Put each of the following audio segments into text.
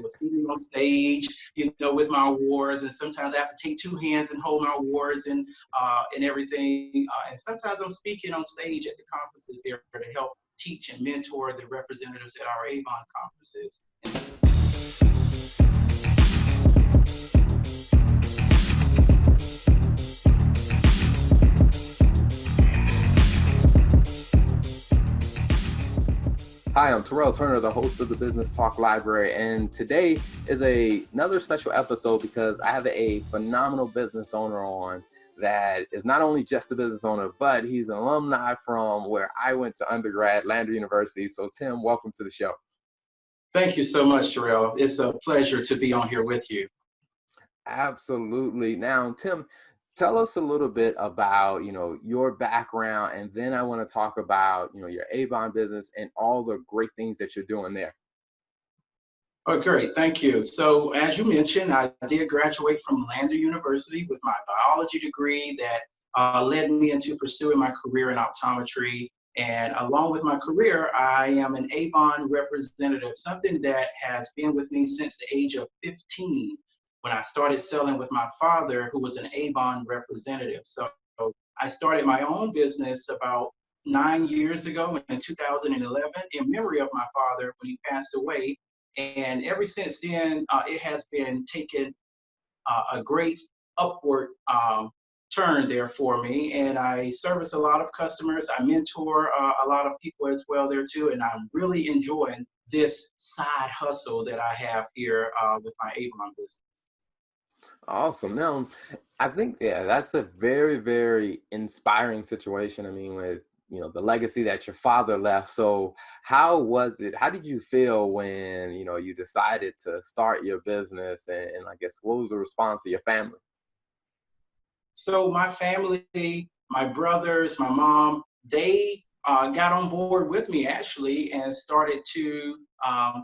will see me on stage, with my awards, and sometimes I have to take two hands and hold my awards and everything. And sometimes I'm speaking on stage at the conferences there to help teach and mentor the representatives at our Avon conferences. Hi, I'm Terrell Turner, the host of the Business Talk Library, and today is another special episode because I have a phenomenal business owner on that is not only just a business owner, but he's an alumni from where I went to undergrad, Lander University. So Tim, welcome to the show. Thank you so much, Terrell. It's a pleasure to be on here with you. Absolutely. Now, Tim, tell us a little bit about, your background, and then I want to talk about, your Avon business and all the great things that you're doing there. Oh, great. Thank you. So as you mentioned, I did graduate from Lander University with my biology degree that led me into pursuing my career in optometry. And along with my career, I am an Avon representative, something that has been with me since the age of 15 when I started selling with my father, who was an Avon representative. So I started my own business about 9 years ago in 2011 in memory of my father when he passed away. And ever since then, it has been taking a great upward turn there for me. And I service a lot of customers. I mentor a lot of people as well there too. And I'm really enjoying this side hustle that I have here with my Avon business. Awesome. Now, I think, that's a very, very inspiring situation. I mean, with, the legacy that your father left. So how was it? How did you feel when, you decided to start your business? And I guess, what was the response of your family? So my family, my brothers, my mom, they got on board with me actually and started to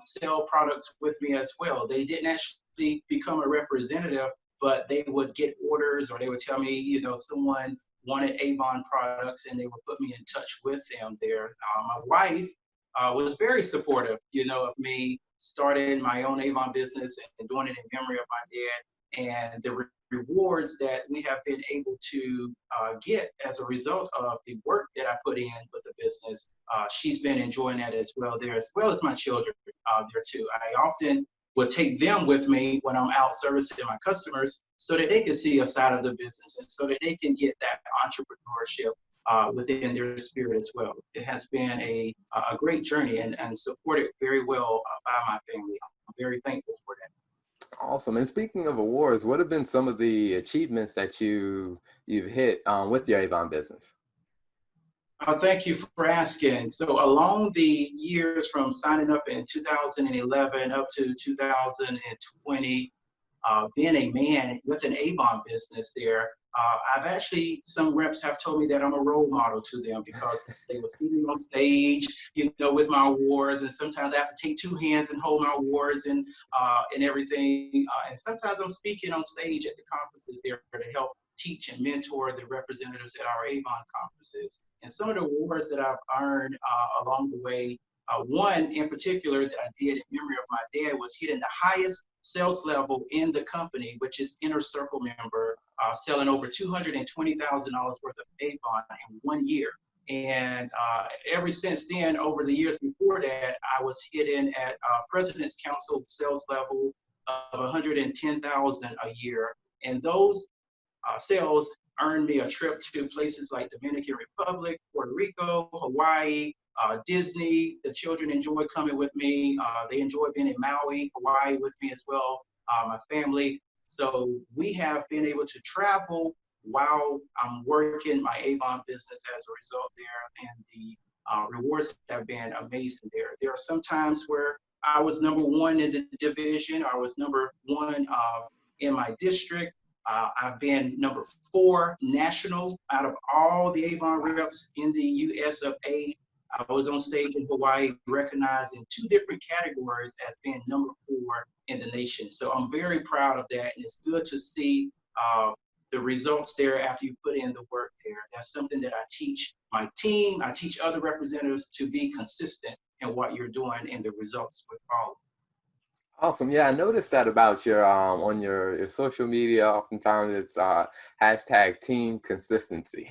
sell products with me as well. They didn't actually become a representative, but they would get orders or they would tell me, someone wanted Avon products and they would put me in touch with them there. My wife was very supportive, of me starting my own Avon business and doing it in memory of my dad. And the rewards that we have been able to get as a result of the work that I put in with the business, she's been enjoying that as well as my children there too. I often will take them with me when I'm out servicing my customers so that they can see a side of the business and so that they can get that entrepreneurship within their spirit as well. It has been a great journey and supported very well by my family. I'm very thankful for that. Awesome. And speaking of awards, what have been some of the achievements that you've hit with your Avon business? Thank you for asking. So along the years from signing up in 2011 up to 2020, being a man with an Avon business there, I've actually, some reps have told me that I'm a role model to them because they will see me on stage, with my awards, and sometimes I have to take two hands and hold my awards and everything. And sometimes I'm speaking on stage at the conferences there to help teach and mentor the representatives at our Avon conferences. And some of the awards that I've earned along the way, one in particular that I did in memory of my dad was hitting the highest sales level in the company, which is Inner Circle member, selling over $220,000 worth of Avon in 1 year. And ever since then, over the years before that, I was hitting at President's Council sales level of $110,000 a year. And those sales earned me a trip to places like Dominican Republic, Puerto Rico, Hawaii, Disney. The children enjoy coming with me. They enjoy being in Maui, Hawaii with me as well, my family. So we have been able to travel while I'm working my Avon business as a result there, and the rewards have been amazing there. There are some times where I was number one in the division. I was number one in my district. I've been number 4 national out of all the Avon reps in the US of A. I was on stage in Hawaii, recognized in 2 different categories as being number 4 in the nation. So I'm very proud of that, and it's good to see the results there after you put in the work there. That's something that I teach my team. I teach other representatives to be consistent in what you're doing, and the results will follow. Awesome. Yeah, I noticed that about your on your social media. Oftentimes it's hashtag team consistency.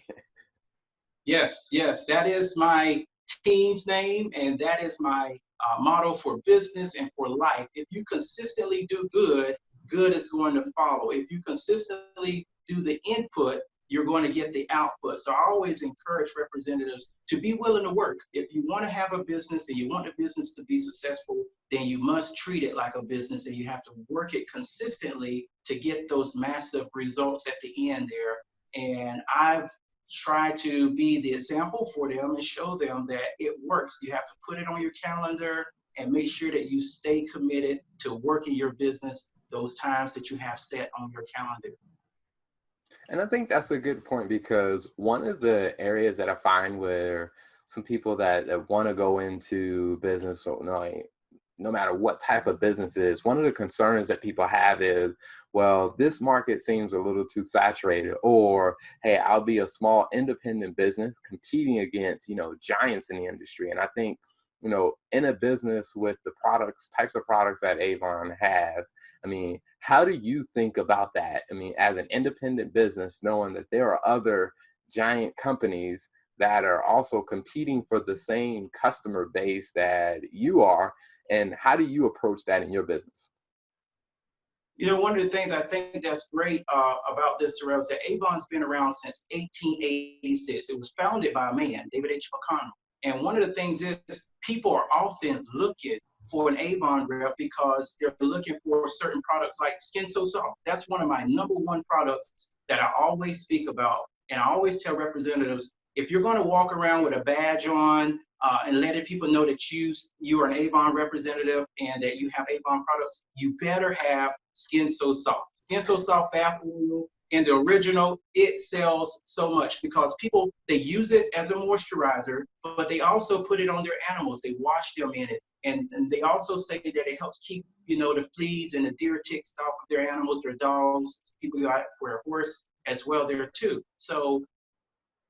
Yes, yes, that is my team's name, and that is my motto for business and for life. If you consistently do good, good is going to follow. If you consistently do the input, you're going to get the output. So I always encourage representatives to be willing to work. If you want to have a business and you want the business to be successful, then you must treat it like a business and you have to work it consistently to get those massive results at the end there. And I've try to be the example for them and show them that it works. You have to put it on your calendar and make sure that you stay committed to working your business those times that you have set on your calendar. And I think that's a good point because one of the areas that I find where some people that want to go into business, or no matter what type of business it is, one of the concerns that people have is, well, this market seems a little too saturated, or hey, I'll be a small independent business competing against, giants in the industry. And I think, in a business with the types of products that Avon has, I mean, how do you think about that? I mean, as an independent business, knowing that there are other giant companies that are also competing for the same customer base that you are, and how do you approach that in your business? One of the things I think that's great about this, Terrell, is that Avon's been around since 1886. It was founded by a man, David H. McConnell. And one of the things is people are often looking for an Avon rep because they're looking for certain products like Skin So Soft. That's one of my number one products that I always speak about. And I always tell representatives, if you're going to walk around with a badge on and letting people know that you are an Avon representative and that you have Avon products, you better have Skin So Soft. Skin So Soft bath oil in the original, it sells so much because people, they use it as a moisturizer, but they also put it on their animals. They wash them in it. And they also say that it helps keep, the fleas and the deer ticks off of their animals, their dogs, people got it for a horse as well there too. So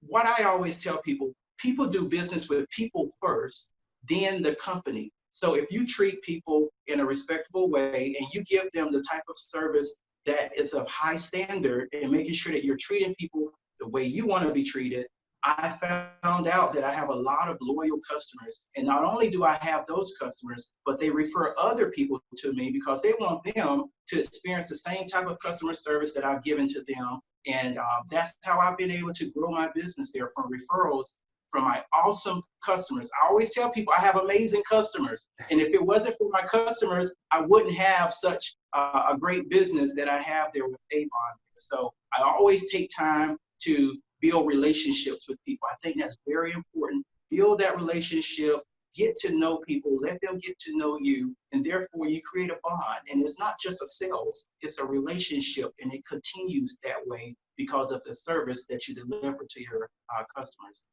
what I always tell people, people do business with people first, then the company. So if you treat people in a respectable way and you give them the type of service that is of high standard and making sure that you're treating people the way you want to be treated, I found out that I have a lot of loyal customers. And not only do I have those customers, but they refer other people to me because they want them to experience the same type of customer service that I've given to them. And that's how I've been able to grow my business there from referrals from my awesome customers. I always tell people I have amazing customers. And if it wasn't for my customers, I wouldn't have such a great business that I have there with Avon. So I always take time to build relationships with people. I think that's very important. Build that relationship, get to know people, let them get to know you, and therefore you create a bond. And it's not just a sales, it's a relationship, and it continues that way because of the service that you deliver to your customers.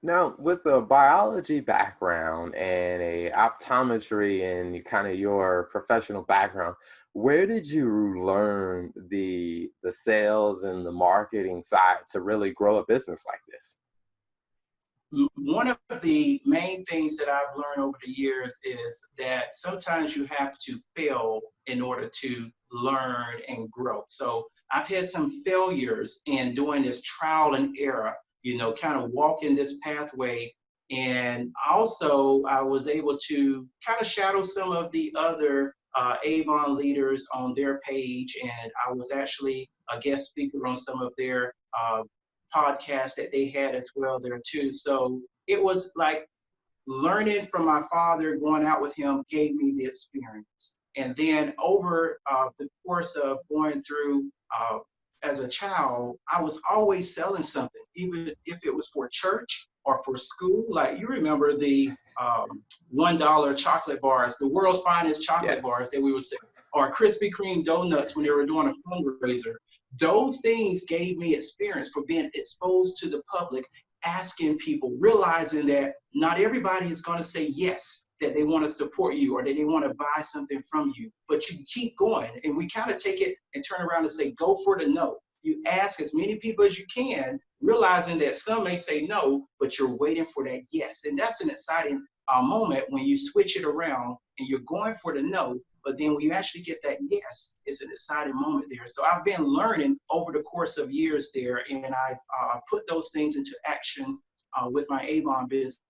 Now, with a biology background and a optometry and kind of your professional background, where did you learn the sales and the marketing side to really grow a business like this? One of the main things that I've learned over the years is that sometimes you have to fail in order to learn and grow. So I've had some failures in doing this trial and error, kind of walking this pathway. And also, I was able to kind of shadow some of the other Avon leaders on their page. And I was actually a guest speaker on some of their podcasts that they had as well there too. So it was like learning from my father, going out with him gave me the experience. And then over the course of going through as a child, I was always selling something, even if it was for church or for school. Like you remember the $1 chocolate bars, the world's finest chocolate Yes. bars that we would sell, or Krispy Kreme donuts when they were doing a fundraiser. Those things gave me experience for being exposed to the public, asking people, realizing that not everybody is going to say yes, that they want to support you or that they want to buy something from you, but you keep going. And we kind of take it and turn around and say, go for the no. You ask as many people as you can, realizing that some may say no, but you're waiting for that yes. And that's an exciting moment when you switch it around and you're going for the no, But then when you actually get that yes, it's an exciting moment there. So I've been learning over the course of years there, and I've put those things into action with my Avon business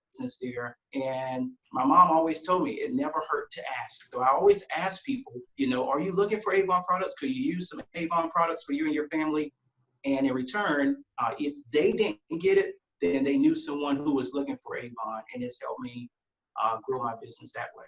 there. And my mom always told me it never hurt to ask. So I always ask people, are you looking for Avon products? Could you use some Avon products for you and your family? And in return, if they didn't get it, then they knew someone who was looking for Avon, and it's helped me grow my business that way.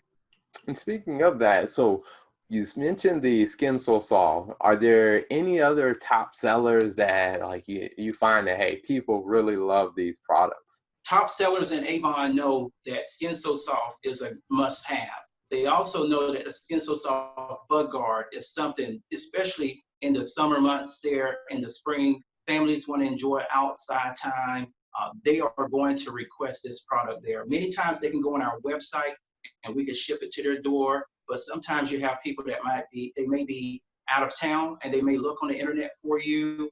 And speaking of that, so you mentioned the Skin So Soft. Are there any other top sellers that like you find that, hey, people really love these products? Top sellers in Avon know that Skin So Soft is a must-have. They also know that the Skin So Soft Bug Guard is something, especially in the summer months there, in the spring, families want to enjoy outside time. They are going to request this product there. Many times they can go on our website and we can ship it to their door, but sometimes you have people that they may be out of town and they may look on the internet for you,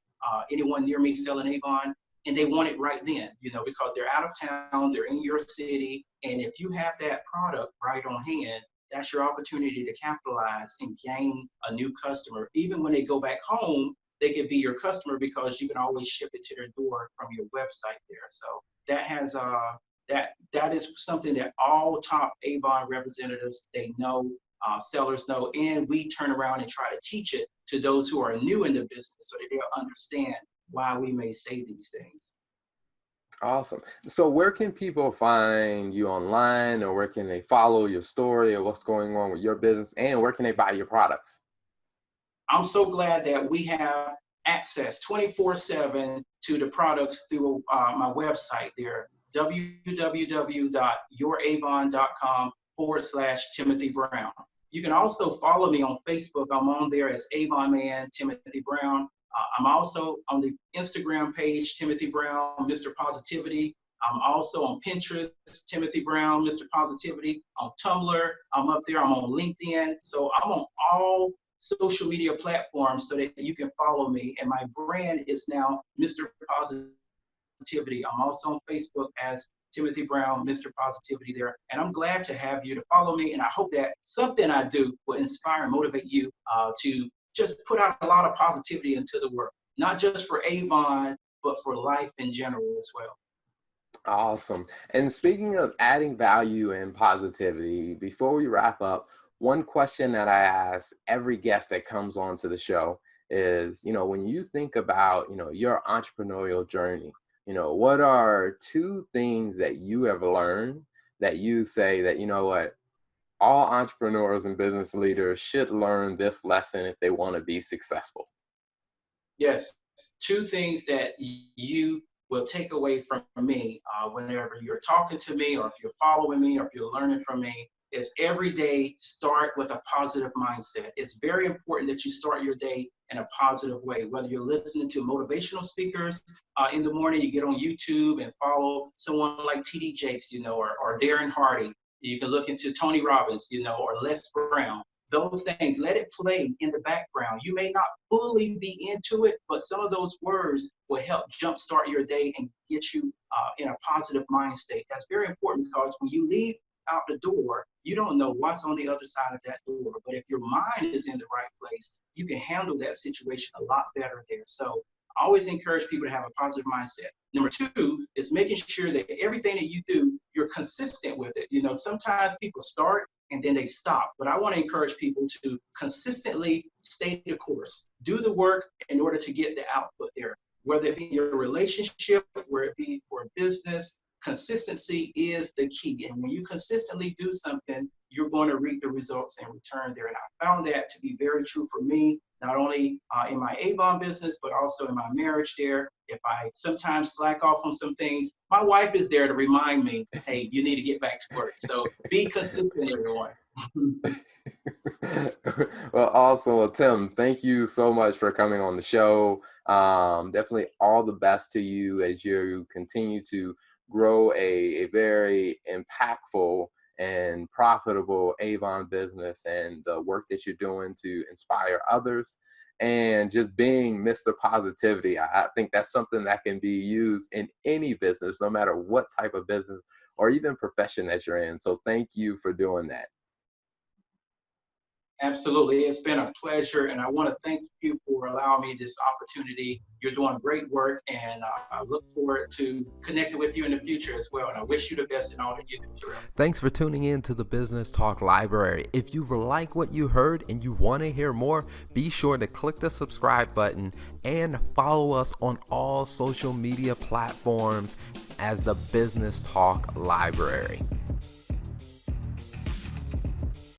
anyone near me selling Avon, and they want it right then, because they're out of town, they're in your city, and if you have that product right on hand, that's your opportunity to capitalize and gain a new customer. Even when they go back home, they could be your customer because you can always ship it to their door from your website there. So that has that is something that all top Avon representatives, they know, sellers know, and we turn around and try to teach it to those who are new in the business so that they'll understand why we may say these things. Awesome. So where can people find you online, or where can they follow your story, or what's going on with your business, and where can they buy your products? I'm so glad that we have access 24/7 to the products through my website there, www.youravon.com/Timothy Brown. You can also follow me on Facebook. I'm on there as Avon Man Timothy Brown. I'm also on the Instagram page, Timothy Brown, Mr.Positivity. I'm also on Pinterest, Timothy Brown, Mr.Positivity. On Tumblr, I'm up there. I'm on LinkedIn. So I'm on all social media platforms so that you can follow me. And my brand is now Mr. Positivity. I'm also on Facebook as Timothy Brown, Mr. Positivity there. And I'm glad to have you to follow me. And I hope that something I do will inspire and motivate you to just put out a lot of positivity into the world, not just for Avon, but for life in general as well. Awesome. And speaking of adding value and positivity, before we wrap up, one question that I ask every guest that comes onto the show is, when you think about, your entrepreneurial journey, what are two things that you have learned that you say that, what, all entrepreneurs and business leaders should learn this lesson if they want to be successful? Yes, two things that you will take away from me whenever you're talking to me, or if you're following me, or if you're learning from me, is every day start with a positive mindset. It's very important that you start your day in a positive way. Whether you're listening to motivational speakers in the morning, you get on YouTube and follow someone like TD Jakes, or Darren Hardy. You can look into Tony Robbins, or Les Brown. Those things, let it play in the background. You may not fully be into it, but some of those words will help jumpstart your day and get you in a positive mind state. That's very important because when you leave out the door, you don't know what's on the other side of that door. But if your mind is in the right place, you can handle that situation a lot better there. So I always encourage people to have a positive mindset. Number two is making sure that everything that you do, you're consistent with it. Sometimes people start and then they stop. But I want to encourage people to consistently stay the course, do the work in order to get the output there, whether it be your relationship, whether it be for business. Consistency is the key. And when you consistently do something, you're going to reap the results in return there. And I found that to be very true for me, not only in my Avon business, but also in my marriage there. If I sometimes slack off on some things, my wife is there to remind me, hey, you need to get back to work. So be consistent, everyone. Well, also, well, Tim, thank you so much for coming on the show. Definitely all the best to you as you continue to grow a very impactful and profitable Avon business, and the work that you're doing to inspire others, and just being Mr. Positivity. I think that's something that can be used in any business, no matter what type of business or even profession that you're in. So thank you for doing that. Absolutely. It's been a pleasure, and I want to thank you for allowing me this opportunity. You're doing great work, and I look forward to connecting with you in the future as well. And I wish you the best in all that you do, Terrell. Thanks for tuning in to the Business Talk Library. If you like what you heard and you want to hear more, be sure to click the subscribe button and follow us on all social media platforms as the Business Talk Library.